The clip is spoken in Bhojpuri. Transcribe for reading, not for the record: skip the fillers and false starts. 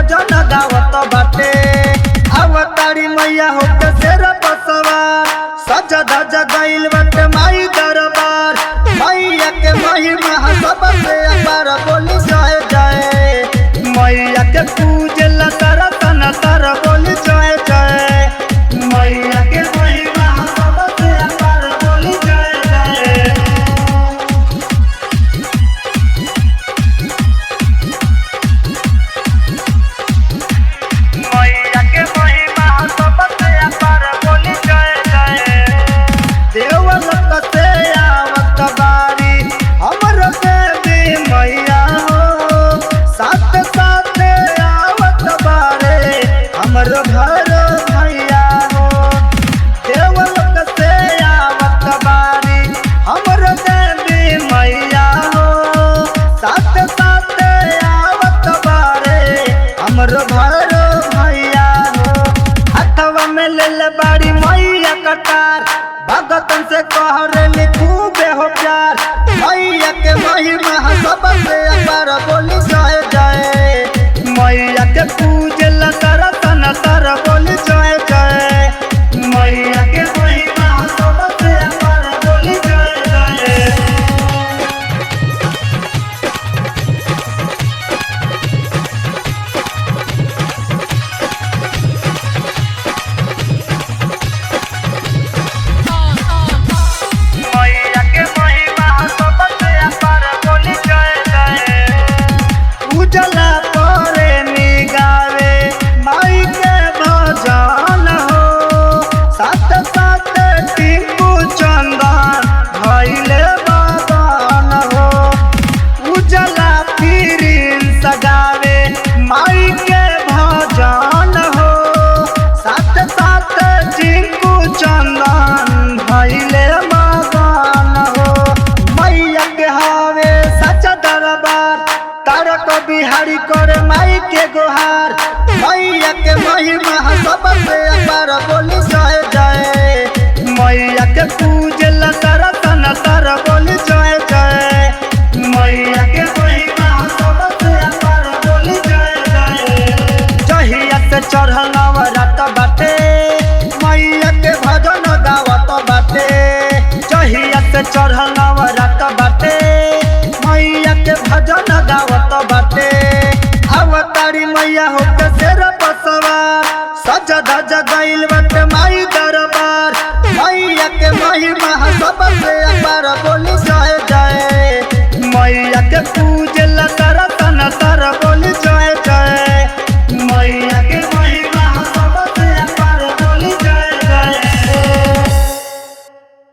भजन गावत बाटे। अवतारी मैया होके शेर बसवा सज धज गइल बाटे माई दरबार। मैया के महिमा सबसे अपार बोली जय जय। मैया के पूजला तरतन तर बोली जय जय। मैया के महिमा सबसे अपार बोली जय जय। मैया के महिमा सबसे अपार बोली जय जय। देवलोक से आवत बारी हमर देवी मैया हो। साथ साथ आवत बारे हमर घर भैया हो। देवलोक से आवत बारी हमर देवी मैया हो। साथ साथ आवत बारे हमर घर भैया हो। हथवा में ले बाड़ी मैया कटार भगतन से कहरे खूबे हो प्यार। मैया के महिमा सबसे अपार बोली जय जय। मैया के पूजला तरतन तर बोली जय जय। मैया के महिमा सबसे अपार बोली जय जय। मैया के महिमा सबसे अपार बोली जय जय। उजला परे निगावे माई के भजन हो। साथ साथ टिंकू चंदन भइले बदन हो। उजला फिरिन सगावे माई के भजन हो। साथ साथ टिंकू चंदन भइले मगन हो। मैया के हवे सच दरबार तारक बिहारी करे माई के गुहार। मैया के महिमा सबसे अपार बोली जय जय। मैया के पूजला तरतन तर बोली जय जय। मैया के महिमा सबसे अपार बोली जय जय। जहिया से चढ़ल नवरात बाटे मैया के भजन गावत बाटे। जहिया से चढ़ल नवरात बाटे मैया के भजन गावत बाटे। अवतारी मैया होके शेर बसवा सज धज गइल बाटे माई दरबार। मैया के महिमा सबसे अपार बोली जय जय। मैया के पूजला तर